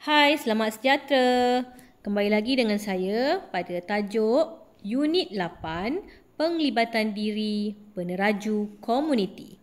Hai, selamat sejahtera. Kembali lagi dengan saya pada tajuk Unit 8, Penglibatan Diri Peneraju Komuniti.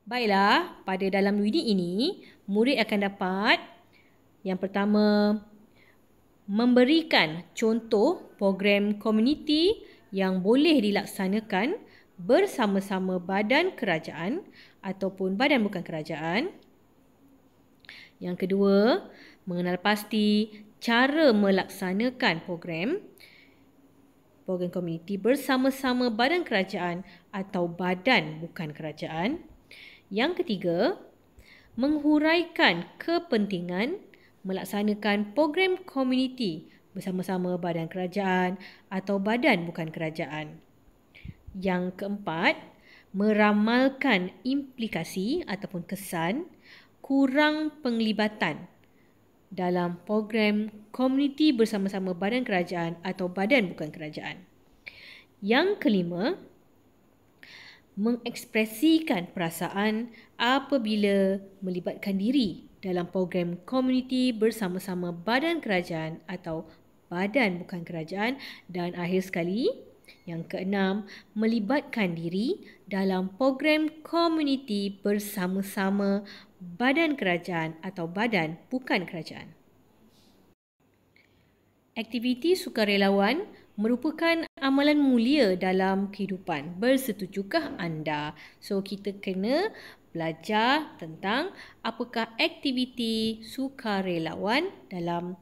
Baiklah, pada dalam unit ini, murid akan dapat yang pertama, memberikan contoh program komuniti yang boleh dilaksanakan bersama-sama badan kerajaan ataupun badan bukan kerajaan. Yang kedua, mengenal pasti cara melaksanakan program komuniti bersama-sama badan kerajaan atau badan bukan kerajaan. Yang ketiga, menghuraikan kepentingan melaksanakan program komuniti bersama-sama badan kerajaan atau badan bukan kerajaan. Yang keempat, meramalkan implikasi ataupun kesan kurang penglibatan dalam program komuniti bersama-sama badan kerajaan atau badan bukan kerajaan. Yang kelima, mengekspresikan perasaan apabila melibatkan diri dalam program komuniti bersama-sama badan kerajaan atau badan bukan kerajaan. Dan akhir sekali, yang keenam, melibatkan diri dalam program komuniti bersama-sama badan kerajaan atau badan bukan kerajaan. Aktiviti sukarelawan merupakan amalan mulia dalam kehidupan. Bersetujukah anda? So, kita kena belajar tentang apakah aktiviti sukarelawan dalam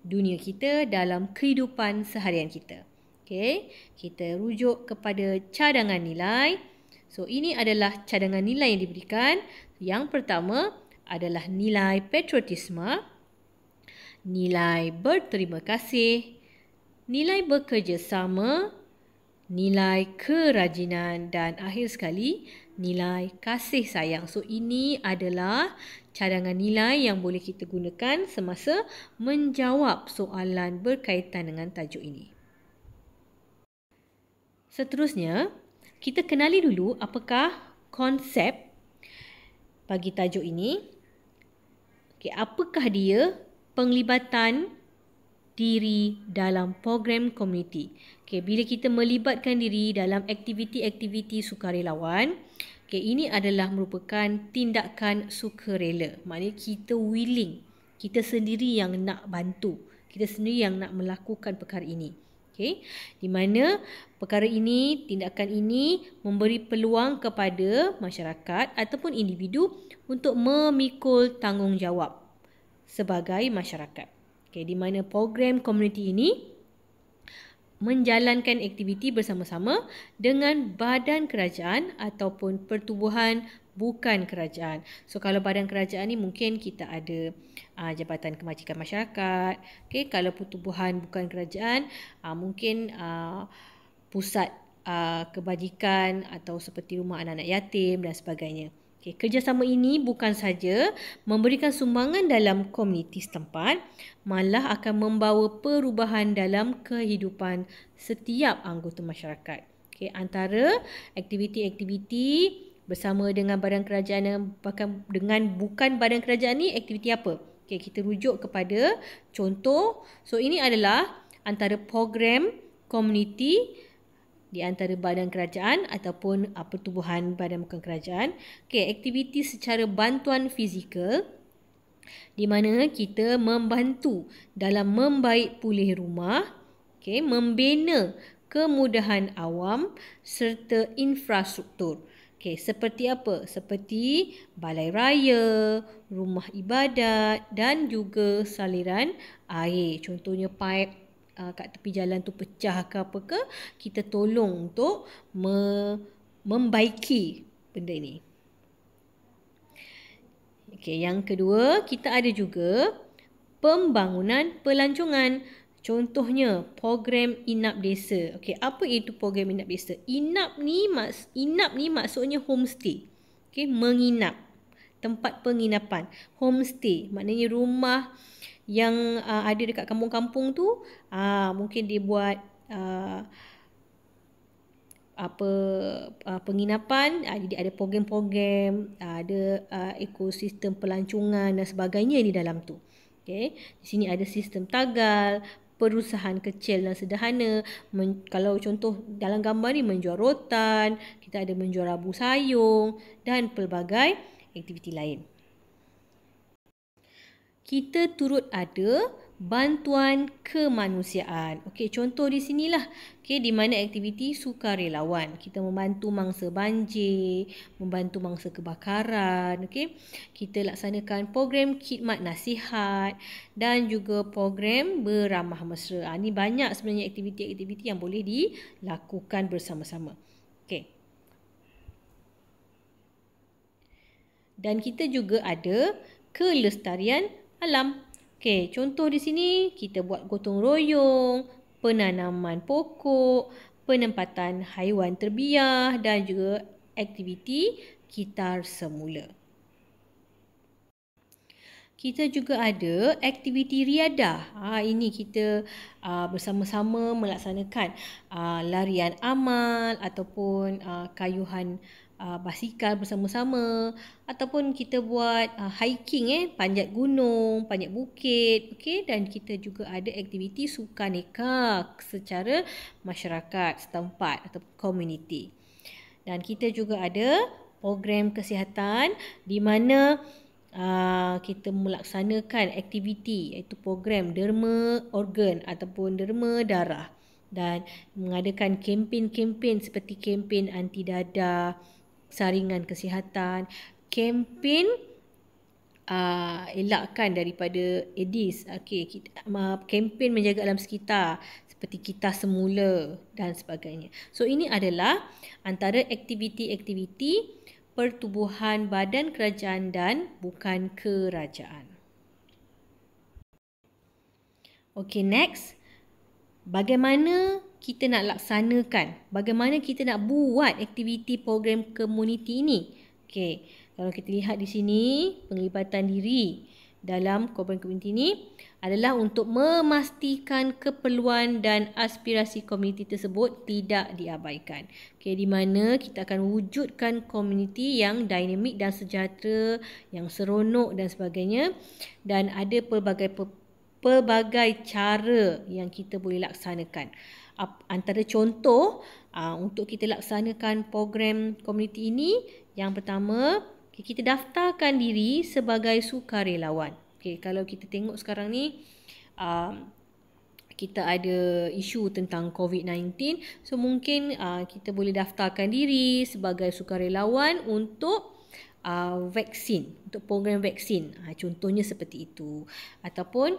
dunia kita, dalam kehidupan seharian kita. Okey, kita rujuk kepada cadangan nilai. So, ini adalah cadangan nilai yang diberikan. Yang pertama adalah nilai patriotisme, nilai berterima kasih, nilai bekerjasama, nilai kerajinan dan akhir sekali nilai kasih sayang. So, ini adalah cadangan nilai yang boleh kita gunakan semasa menjawab soalan berkaitan dengan tajuk ini. Seterusnya, kita kenali dulu apakah konsep bagi tajuk ini. Okey, apakah dia penglibatan diri dalam program komuniti? Okey, bila kita melibatkan diri dalam aktiviti-aktiviti sukarelawan, okey, ini adalah merupakan tindakan sukarela. Maknanya kita willing, kita sendiri yang nak bantu, kita sendiri yang nak melakukan perkara ini. Okey, di mana perkara ini, tindakan ini memberi peluang kepada masyarakat ataupun individu untuk memikul tanggungjawab sebagai masyarakat. Okay, di mana program komuniti ini menjalankan aktiviti bersama-sama dengan badan kerajaan ataupun pertubuhan bukan kerajaan. So, kalau badan kerajaan ni mungkin kita ada Jabatan Kebajikan Masyarakat. Okay, kalau pertubuhan bukan kerajaan, mungkin pusat kebajikan atau seperti rumah anak-anak yatim dan sebagainya. Okay, kerjasama ini bukan saja memberikan sumbangan dalam komuniti setempat, malah akan membawa perubahan dalam kehidupan setiap anggota masyarakat. Okay, antara aktiviti-aktiviti bersama dengan badan kerajaan, bahkan dengan bukan badan kerajaan ni, aktiviti apa? Okay, kita rujuk kepada contoh. So, ini adalah antara program komuniti di antara badan kerajaan ataupun pertubuhan badan bukan kerajaan. Okey, aktiviti secara bantuan fizikal di mana kita membantu dalam membaik pulih rumah, okey, membina kemudahan awam serta infrastruktur. Okey, seperti apa? Seperti balai raya, rumah ibadat dan juga saliran air. Contohnya paip kat tepi jalan tu pecah ke apa ke, kita tolong untuk membaiki benda ini. Okey, yang kedua, kita ada juga pembangunan pelancongan. Contohnya program Inap Desa. Okey, apa itu program Inap Desa? Inap ni maksudnya homestay. Okey, menginap. Tempat penginapan. Homestay maknanya rumah yang ada dekat kampung-kampung tu, mungkin dia buat penginapan, jadi ada program-program, ada ekosistem pelancongan dan sebagainya di dalam tu. Okey, di sini ada sistem tagal, perusahaan kecil dan sederhana. Kalau contoh dalam gambar ni menjual rotan, kita ada menjual rabu sayung dan pelbagai aktiviti lain. Kita turut ada bantuan kemanusiaan. Okey, contoh di sinilah. Okey, di mana aktiviti sukarelawan. Kita membantu mangsa banjir, membantu mangsa kebakaran. Okey, kita laksanakan program khidmat nasihat dan juga program beramah mesra. Ini banyak sebenarnya aktiviti-aktiviti yang boleh dilakukan bersama-sama. Okey. Dan kita juga ada kelestarian alam. Okey, contoh di sini kita buat gotong royong, penanaman pokok, penempatan haiwan terbiar dan juga aktiviti kitar semula. Kita juga ada aktiviti riadah. Ini kita bersama-sama melaksanakan larian amal ataupun kayuhan basikal bersama-sama, ataupun kita buat hiking, panjat gunung, panjat bukit. Okey, dan kita juga ada aktiviti sukaneka secara masyarakat setempat atau komuniti. Dan kita juga ada program kesihatan di mana kita melaksanakan aktiviti iaitu program derma organ ataupun derma darah, dan mengadakan kempen-kempen seperti kempen anti dadah, saringan kesihatan, kempen elakkan daripada AIDS, kempen menjaga alam sekitar seperti kita semula dan sebagainya. So ini adalah antara aktiviti-aktiviti pertubuhan badan kerajaan dan bukan kerajaan. Okey, next. Bagaimana kita nak laksanakan? Bagaimana kita nak buat aktiviti program komuniti ini? Okey, kalau kita lihat di sini, penglibatan diri dalam program komuniti ini adalah untuk memastikan keperluan dan aspirasi komuniti tersebut tidak diabaikan. Okey, di mana kita akan wujudkan komuniti yang dinamik dan sejahtera, yang seronok dan sebagainya, dan ada pelbagai cara yang kita boleh laksanakan. Antara contoh untuk kita laksanakan program komuniti ini, yang pertama, kita daftarkan diri sebagai sukarelawan. Okay, kalau kita tengok sekarang ni, kita ada isu tentang COVID-19. So mungkin kita boleh daftarkan diri sebagai sukarelawan untuk vaksin, untuk program vaksin. Contohnya seperti itu. Ataupun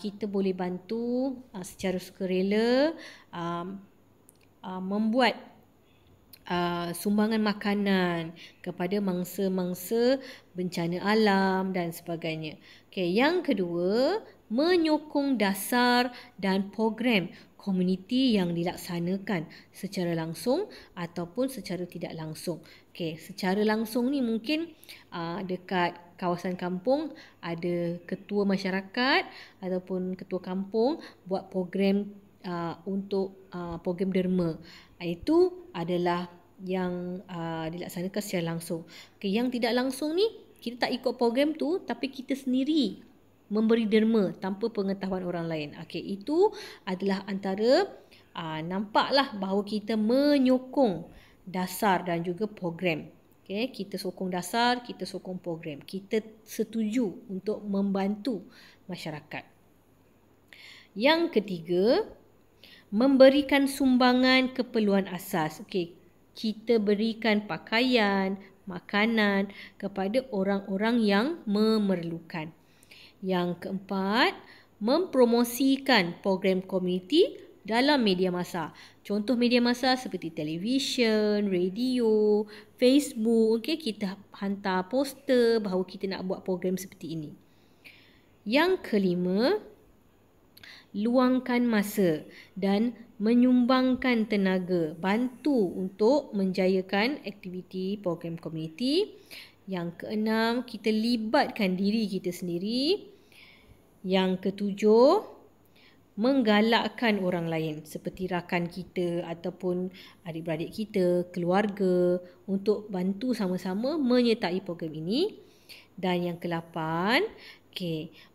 kita boleh bantu secara sukarela membuat sumbangan makanan kepada mangsa-mangsa bencana alam dan sebagainya. Okay, yang kedua, menyokong dasar dan program komuniti yang dilaksanakan secara langsung ataupun secara tidak langsung. Okay, secara langsung ni mungkin dekat kawasan kampung ada ketua masyarakat ataupun ketua kampung buat program untuk program derma. Itu adalah yang dilaksanakan secara langsung. Okay, yang tidak langsung ni kita tak ikut program tu tapi kita sendiri memberi derma tanpa pengetahuan orang lain. Okay, itu adalah antara nampaklah bahawa kita menyokong dasar dan juga program. Okay, kita sokong dasar, kita sokong program. Kita setuju untuk membantu masyarakat. Yang ketiga, memberikan sumbangan keperluan asas. Okay, kita berikan pakaian, makanan kepada orang-orang yang memerlukan. Yang keempat, mempromosikan program komuniti dalam media masa. Contoh media masa seperti televisyen, radio, Facebook. Okay, kita hantar poster bahawa kita nak buat program seperti ini. Yang kelima, luangkan masa dan menyumbangkan tenaga, bantu untuk menjayakan aktiviti program komuniti. Yang keenam, kita libatkan diri kita sendiri. Yang ketujuh, menggalakkan orang lain seperti rakan kita ataupun adik-beradik kita, keluarga untuk bantu sama-sama menyertai program ini. Dan yang ke-8,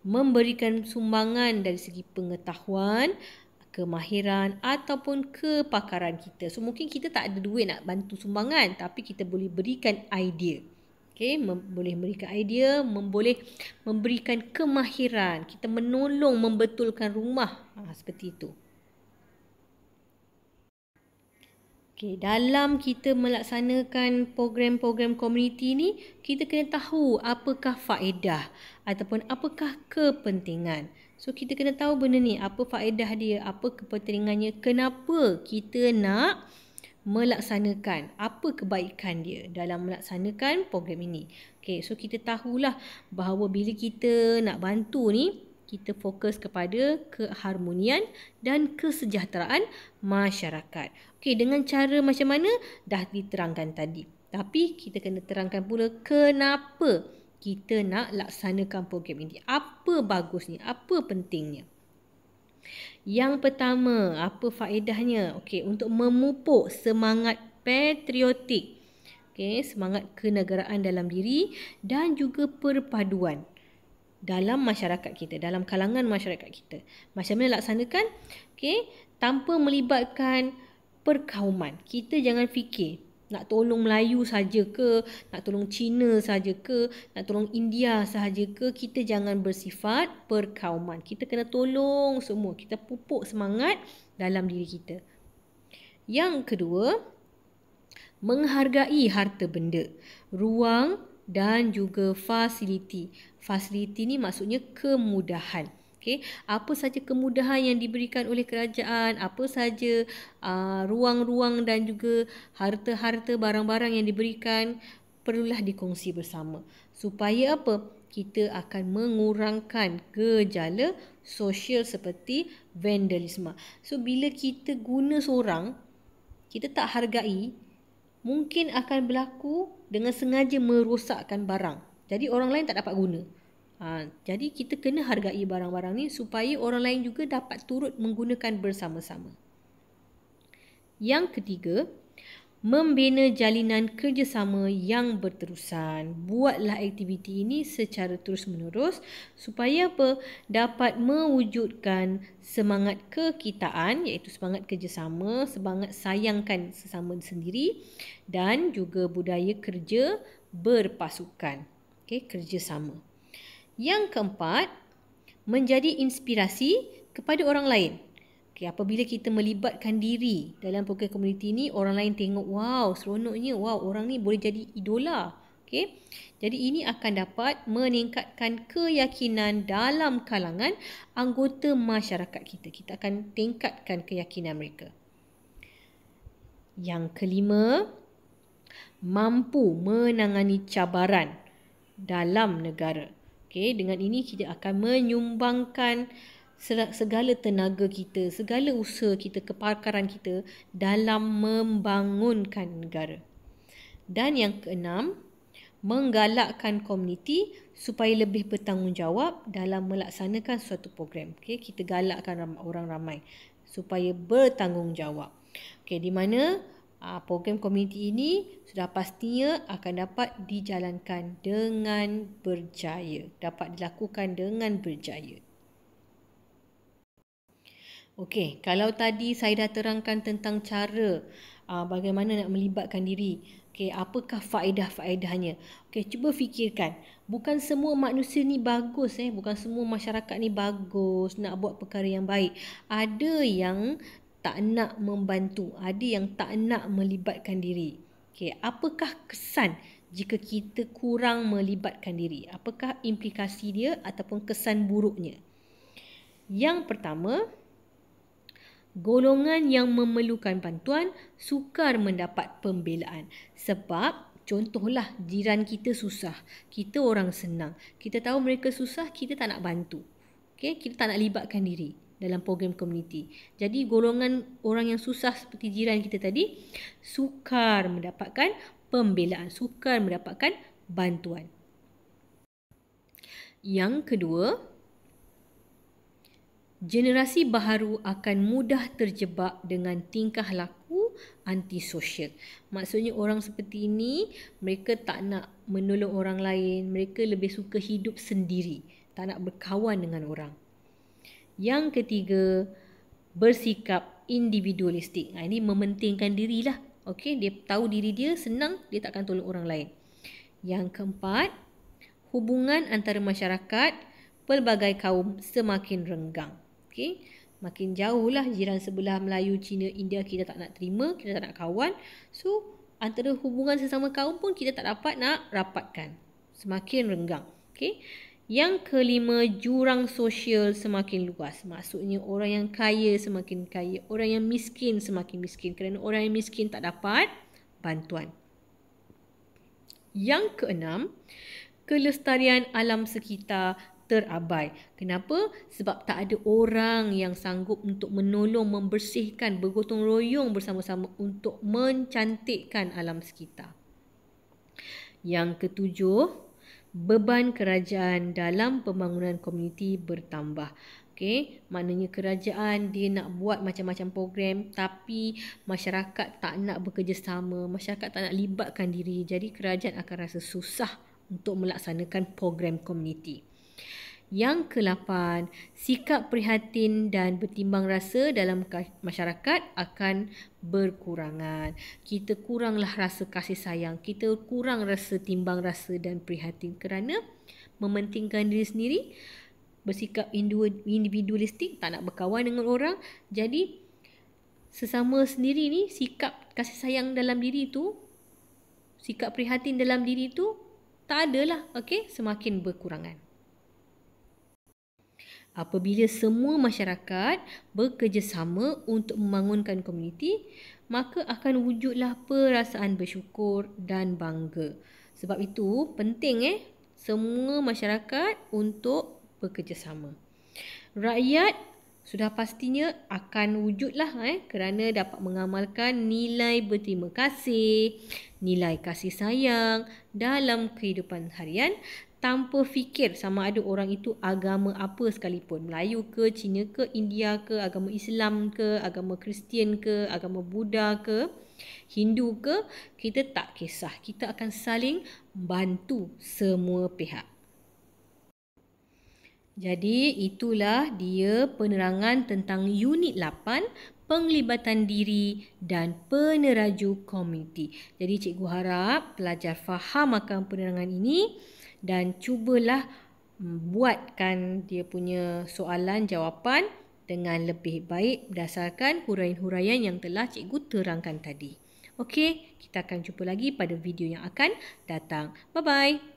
memberikan sumbangan dari segi pengetahuan, kemahiran ataupun kepakaran kita. So mungkin kita tak ada duit nak bantu sumbangan, tapi kita boleh berikan idea. Boleh memberikan idea, boleh memberikan kemahiran, kita menolong membetulkan rumah. Seperti itu. Dalam kita melaksanakan program-program komuniti ni, kita kena tahu apakah faedah ataupun apakah kepentingan. So kita kena tahu benda ni, apa faedah dia, apa kepentingannya, kenapa kita nak melaksanakan, apa kebaikan dia dalam melaksanakan program ini. So kita tahulah bahawa bila kita nak bantu ni, kita fokus kepada keharmonian dan kesejahteraan masyarakat. Dengan cara macam mana dah diterangkan tadi. Tapi kita kena terangkan pula kenapa kita nak laksanakan program ini. Apa bagusnya, apa pentingnya. Yang pertama, apa faedahnya? Untuk memupuk semangat patriotik. Semangat kenegaraan dalam diri dan juga perpaduan dalam masyarakat kita, dalam kalangan masyarakat kita. Macam mana laksanakan? Tanpa melibatkan perkauman. Kita jangan fikir nak tolong Melayu saja ke, nak tolong Cina saja ke, nak tolong India sahaja ke. Kita jangan bersifat perkauman. Kita kena tolong semua. Kita pupuk semangat dalam diri kita. Yang kedua, menghargai harta benda, ruang dan juga fasiliti. Fasiliti ni maksudnya kemudahan. Apa saja kemudahan yang diberikan oleh kerajaan, apa saja ruang-ruang dan juga harta-harta barang-barang yang diberikan perlulah dikongsi bersama. Supaya apa? Kita akan mengurangkan gejala sosial seperti vandalisme. So bila kita guna seorang, kita tak hargai, mungkin akan berlaku dengan sengaja merosakkan barang. Jadi orang lain tak dapat guna. Jadi kita kena hargai barang-barang ni supaya orang lain juga dapat turut menggunakan bersama-sama. Yang ketiga, membina jalinan kerjasama yang berterusan. Buatlah aktiviti ini secara terus-menerus supaya apa? Dapat mewujudkan semangat kekitaan, iaitu semangat kerjasama, semangat sayangkan sesama sendiri dan juga budaya kerja berpasukan. Kerjasama. Yang keempat, menjadi inspirasi kepada orang lain. Apabila kita melibatkan diri dalam program komuniti ini, orang lain tengok, wow, seronoknya, wow, orang ni boleh jadi idola. Jadi ini akan dapat meningkatkan keyakinan dalam kalangan anggota masyarakat kita. Kita akan tingkatkan keyakinan mereka. Yang kelima, mampu menangani cabaran dalam negara. Dengan ini kita akan menyumbangkan segala tenaga kita, segala usaha kita, kepakaran kita dalam membangunkan negara. Dan yang keenam, menggalakkan komuniti supaya lebih bertanggungjawab dalam melaksanakan suatu program. Kita galakkan orang ramai supaya bertanggungjawab. Di mana program komuniti ini sudah pastinya akan dapat dijalankan dengan berjaya, dapat dilakukan dengan berjaya. Kalau tadi saya dah terangkan tentang cara bagaimana nak melibatkan diri. Apakah faedah-faedahnya? Cuba fikirkan. Bukan semua manusia ni bagus, bukan semua masyarakat ni bagus nak buat perkara yang baik. Ada yang tak nak membantu, ada yang tak nak melibatkan diri. Apakah kesan jika kita kurang melibatkan diri? Apakah implikasi dia ataupun kesan buruknya? Yang pertama, golongan yang memerlukan bantuan sukar mendapat pembelaan. Sebab contohlah jiran kita susah, kita orang senang. Kita tahu mereka susah, kita tak nak bantu. Kita tak nak libatkan diri dalam program komuniti. Jadi golongan orang yang susah seperti jiran kita tadi sukar mendapatkan pembelaan, sukar mendapatkan bantuan. Yang kedua, Generasi baharu akan mudah terjebak dengan tingkah laku antisosial. Maksudnya orang seperti ini, mereka tak nak menolong orang lain, mereka lebih suka hidup sendiri, tak nak berkawan dengan orang. Yang ketiga, bersikap individualistik. Ini mementingkan dirilah. Okey, dia tahu diri dia senang, dia tak akan tolong orang lain. Yang keempat, hubungan antara masyarakat pelbagai kaum semakin renggang. Okey, makin jauhlah jiran sebelah Melayu, Cina, India kita tak nak terima, kita tak nak kawan. So, antara hubungan sesama kaum pun kita tak dapat nak rapatkan. Semakin renggang. Okey. Yang kelima, jurang sosial semakin luas. Maksudnya orang yang kaya semakin kaya, orang yang miskin semakin miskin kerana orang yang miskin tak dapat bantuan. Yang keenam, kelestarian alam sekitar terabai. Kenapa? Sebab tak ada orang yang sanggup untuk menolong, membersihkan, bergotong royong bersama-sama untuk mencantikkan alam sekitar. Yang ketujuh, beban kerajaan dalam pembangunan komuniti bertambah. Okey, maknanya kerajaan dia nak buat macam-macam program tapi masyarakat tak nak bekerjasama, masyarakat tak nak libatkan diri. Jadi kerajaan akan rasa susah untuk melaksanakan program komuniti. Yang ke-8, sikap prihatin dan bertimbang rasa dalam masyarakat akan berkurangan. Kita kuranglah rasa kasih sayang, kita kurang rasa timbang rasa dan prihatin kerana mementingkan diri sendiri, bersikap individualistik, tak nak berkawan dengan orang. Jadi sesama sendiri ni, sikap kasih sayang dalam diri tu, sikap prihatin dalam diri tu tak adalah. Okey, semakin berkurangan. Apabila semua masyarakat bekerjasama untuk membangunkan komuniti, maka akan wujudlah perasaan bersyukur dan bangga. Sebab itu penting semua masyarakat untuk bekerjasama. Rakyat sudah pastinya akan wujudlah kerana dapat mengamalkan nilai berterima kasih, nilai kasih sayang dalam kehidupan harian tanpa fikir sama ada orang itu agama apa sekalipun. Melayu ke, Cina ke, India ke, agama Islam ke, agama Kristian ke, agama Buddha ke, Hindu ke, kita tak kisah. Kita akan saling bantu semua pihak. Jadi itulah dia penerangan tentang unit 8, penglibatan diri dan peneraju komuniti. Jadi cikgu harap pelajar faham akan penerangan ini dan cubalah buatkan dia punya soalan jawapan dengan lebih baik berdasarkan huraian-huraian yang telah cikgu terangkan tadi. Okey, kita akan jumpa lagi pada video yang akan datang. Bye-bye.